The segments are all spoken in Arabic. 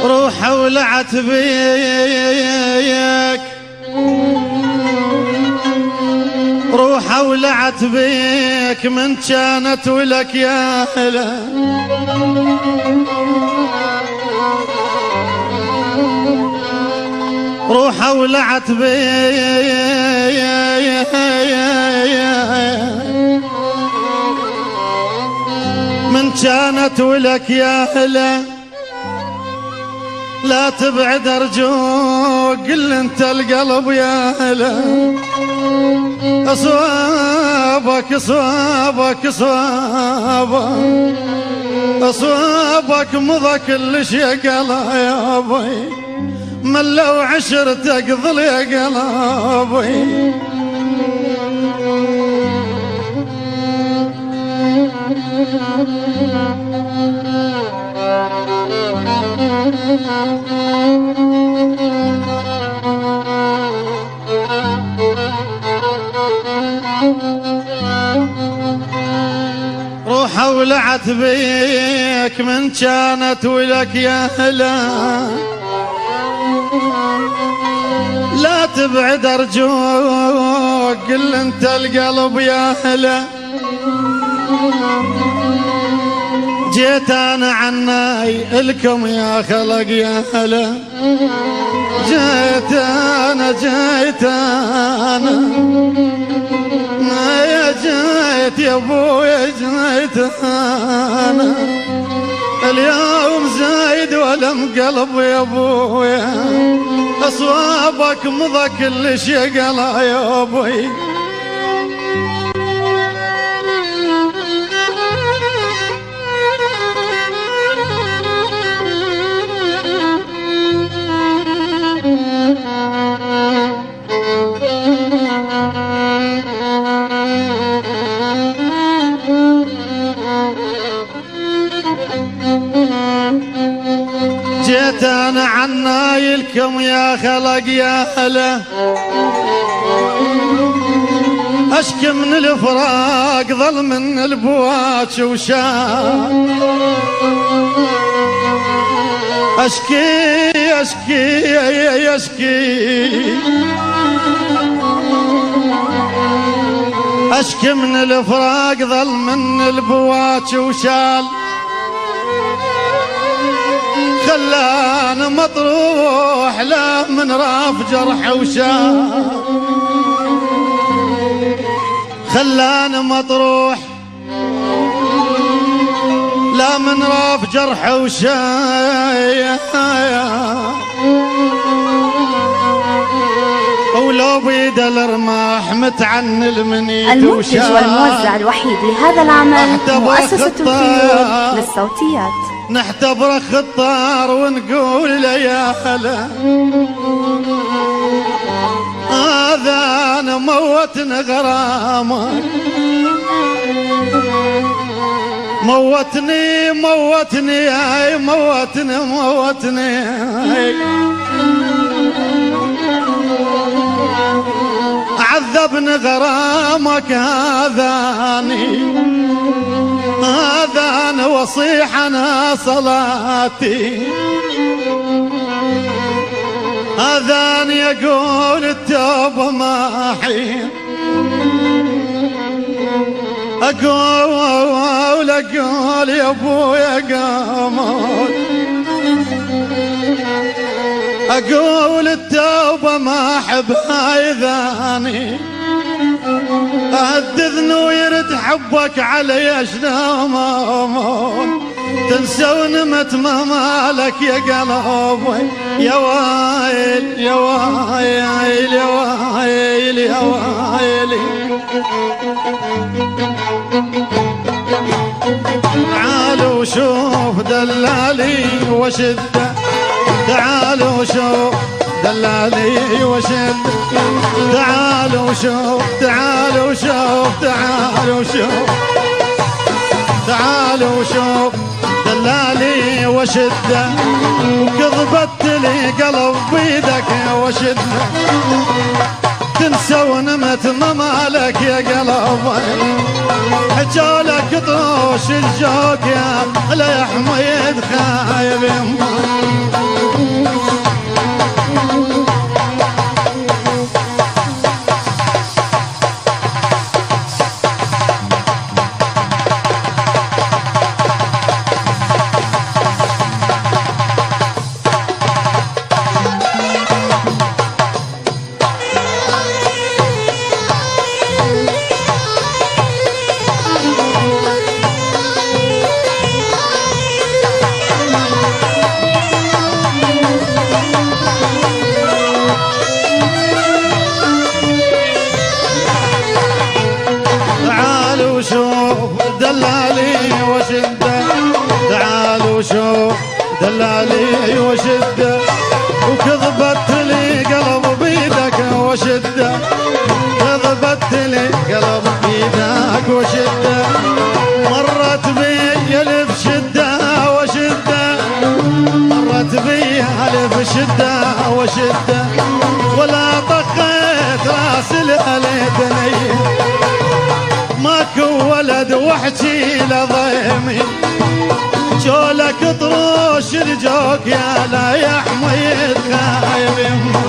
روح ولعت بيك، روح ولعت بيك من كانت ولك يا هلا. روح ولعت بيك من كانت ولك يا هلا. لا تبعد ارجوك، قل انت القلب يا هلا. اصوابك اصوابك اصوابك اصوابك مضى كل شي قلا يا ابي، من لو عشرتك ظل يا قلبي. روح ولعت بيك من كانت ولك يا هلا. لا تبعد ارجوك، قل انت القلب يا هلا. جيت انا عناي الكم يا خلق يا هلا. جيت انا يا جيت يا ابويا جيت انا. اليوم زايد ولم قلب يا ابويا، اصوابك مضى كل شي قلا يا ابوي. جيت انا عنايلكم يا خلق يا هلا. اشكي من الفراق ظل من البواج وشان. اشكي اشكي اشكي اشكي من الفراق ظل من البواج وشال. خلاني مطروح لا من راف جرح وشال. خلاني مطروح لا من راف جرح وشال. ولو بيد الرماح متعنل مني. المنتج والموزع الوحيد لهذا العمل مؤسسة الخيول للصوتيات. نحتبر خطار ونقول له يا هلا. هذا انا موتني غرامك، موتني موتني يا موتني موتني. عذبني غرامك هذاني، هذان وصيح انا صلاتي. هذان يقول التوبه ما حين. اقول اقول يا ابويا قامت. اقول التوبه ما احبها يذاني. اهدذني ويرد حبك علي شنامون. تنسوني متى مالك يا قلبي. يا وايل يا وايل يا وايل يا وايل. تعالوا شوف دلالي وشده. تعالوا دلالي وشد. تعالوا شوف تعالوا شوف تعالوا شوف تعالوا شوف دلالي وشده، وكذبت لي قلب بيدك وشده. تنسون متى مالك يا قلب، حجالك طوش الجوك يا لا يا حميد خايب يمه. دلالي وشده، وكذبت لي قلب بيدك وشده. كذبت لي قلب بيدك وشده. مرت بي الف شده وشده، مرت بي الف شده وشده. ولا طقيت راس ليتني، ماكو ولد واحكي لضيمي. جولك طروش الجوك يا لا يا حميد خايب يمه.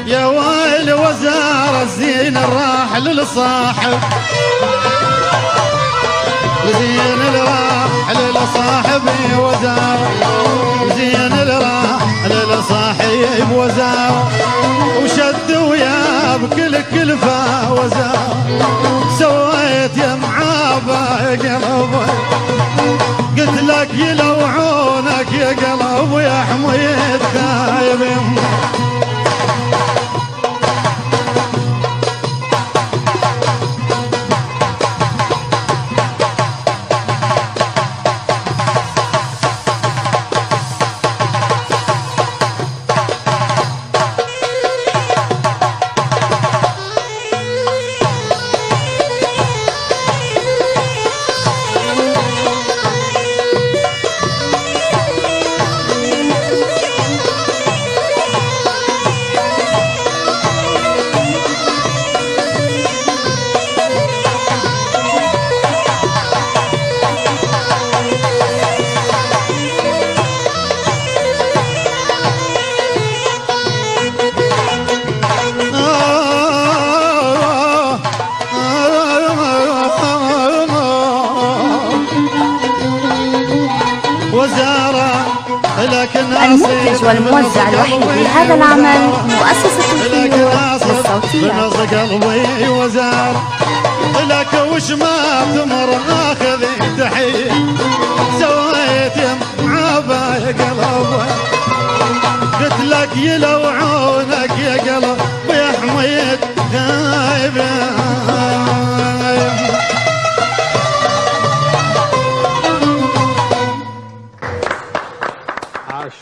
يا ويل وزار الزين راح للصاحب، زين راح للصاحب وزار، زين راح للصاحب وزار. وشد وياه بكل كلفه وزار. سويت يا معابا يا قلب، قلت لك يلوعونك يا قلب يا حميد خايب يمه. المنتج والموزع الوحيد لهذا العمل مؤسسة الطيور للصوتيات. بنص قلبي وزار لك وش ما تمر اخذ تحيه. سويت يا معابا يا قلب، قلت لك يلوعونك يا قلب يا حميد خايب. عاش